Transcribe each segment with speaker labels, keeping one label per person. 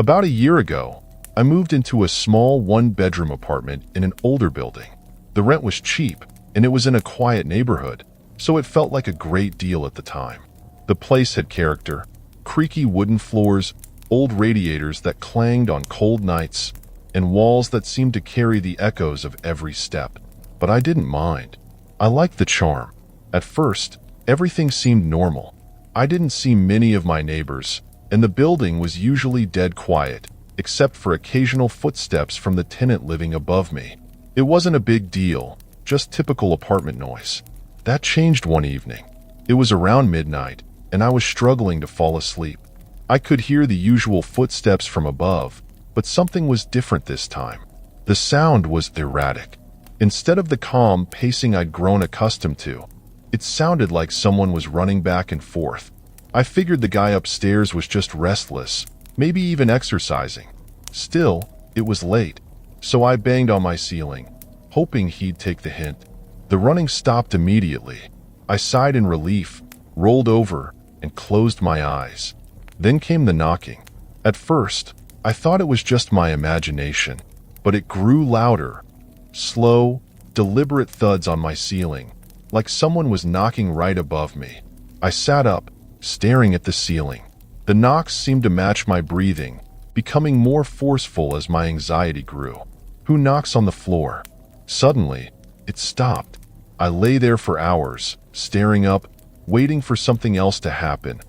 Speaker 1: About a year ago, I moved into a small one-bedroom apartment in an older building. The rent was cheap, and it was in a quiet neighborhood, so it felt like a great deal at the time. The place had character: creaky wooden floors, old radiators that clanged on cold nights, and walls that seemed to carry the echoes of every step. But I didn't mind. I liked the charm. At first, everything seemed normal. I didn't see many of my neighbors, and the building was usually dead quiet, except for occasional footsteps from the tenant living above me. It wasn't a big deal, just typical apartment noise. That changed one evening. It was around midnight, and I was struggling to fall asleep. I could hear the usual footsteps from above, but something was different this time. The sound was erratic. Instead of the calm pacing I'd grown accustomed to, it sounded like someone was running back and forth. I figured the guy upstairs was just restless, maybe even exercising. Still, it was late, so I banged on my ceiling, hoping he'd take the hint. The running stopped immediately. I sighed in relief, rolled over, and closed my eyes. Then came the knocking. At first, I thought it was just my imagination, but it grew louder. Slow, deliberate thuds on my ceiling, like someone was knocking right above me. I sat up, staring at the ceiling. The knocks seemed to match my breathing, becoming more forceful as my anxiety grew. Who knocks on the floor? Suddenly, it stopped. I lay there for hours, staring up, waiting for something else to happen,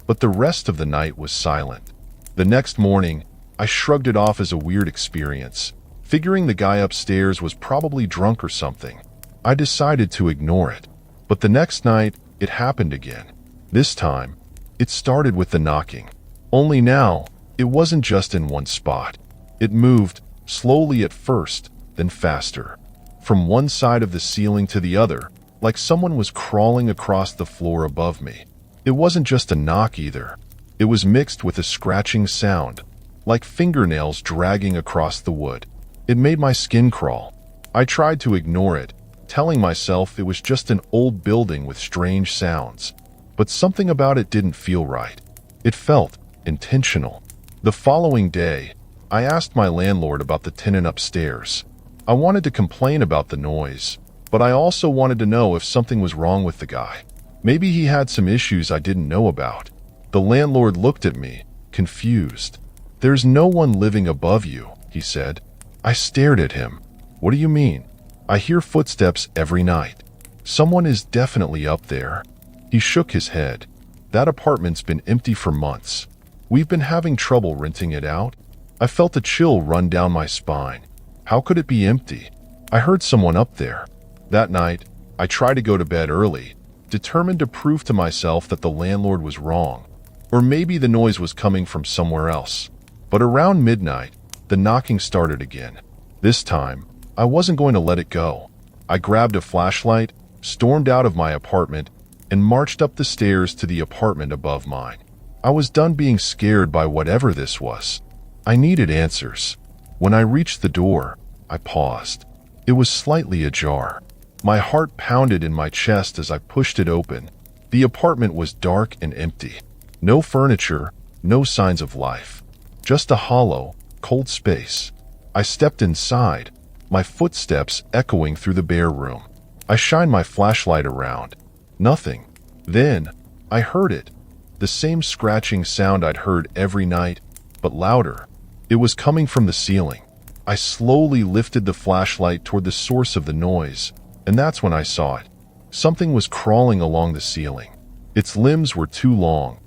Speaker 1: but the rest of the night was silent. The next morning, I shrugged it off as a weird experience, figuring the guy upstairs was probably drunk or something. I decided to ignore it. But the next night, it happened again. This time, it started with the knocking. Only now, it wasn't just in one spot. It moved, slowly at first, then faster. From one side of the ceiling to the other, like someone was crawling across the floor above me. It wasn't just a knock either. It was mixed with a scratching sound, like fingernails dragging across the wood. It made my skin crawl. I tried to ignore it, telling myself it was just an old building with strange sounds. But something about it didn't feel right. It felt intentional. The following day, I asked my landlord about the tenant upstairs. I wanted to complain about the noise, but I also wanted to know if something was wrong with the guy. Maybe he had some issues I didn't know about. The landlord looked at me, confused. "There's no one living above you," he said. I stared at him. "What do you mean?" "I hear footsteps every night. Someone is definitely up there." He shook his head. "That apartment's been empty for months. We've been having trouble renting it out." I felt a chill run down my spine. How could it be empty? I heard someone up there. That night, I tried to go to bed early, determined to prove to myself that the landlord was wrong. Or maybe the noise was coming from somewhere else. But around midnight, the knocking started again. This time, I wasn't going to let it go. I grabbed a flashlight, stormed out of my apartment, and marched up the stairs to the apartment above mine. I was done being scared by whatever this was. I needed answers. When I reached the door, I paused. It was slightly ajar. My heart pounded in my chest as I pushed it open. The apartment was dark and empty. No furniture, no signs of life. Just a hollow, cold space. I stepped inside, my footsteps echoing through the bare room. I shined my flashlight around. Nothing. Then, I heard it. The same scratching sound I'd heard every night, but louder. It was coming from the ceiling. I slowly lifted the flashlight toward the source of the noise, and that's when I saw it. Something was crawling along the ceiling. Its limbs were too long.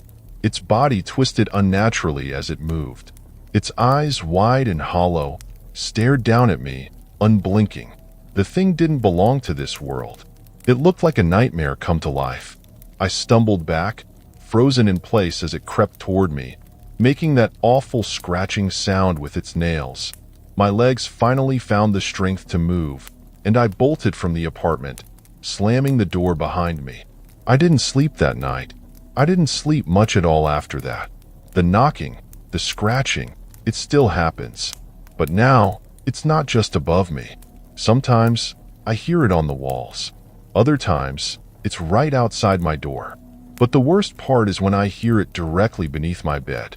Speaker 1: Its body twisted unnaturally as it moved. Its eyes, wide and hollow, stared down at me, unblinking. The thing didn't belong to this world. It looked like a nightmare come to life. I stumbled back, frozen in place as it crept toward me, making that awful scratching sound with its nails. My legs finally found the strength to move, and I bolted from the apartment, slamming the door behind me. I didn't sleep that night. I didn't sleep much at all after that. The knocking, the scratching, it still happens. But now, it's not just above me. Sometimes, I hear it on the walls. Other times, it's right outside my door. But the worst part is when I hear it directly beneath my bed.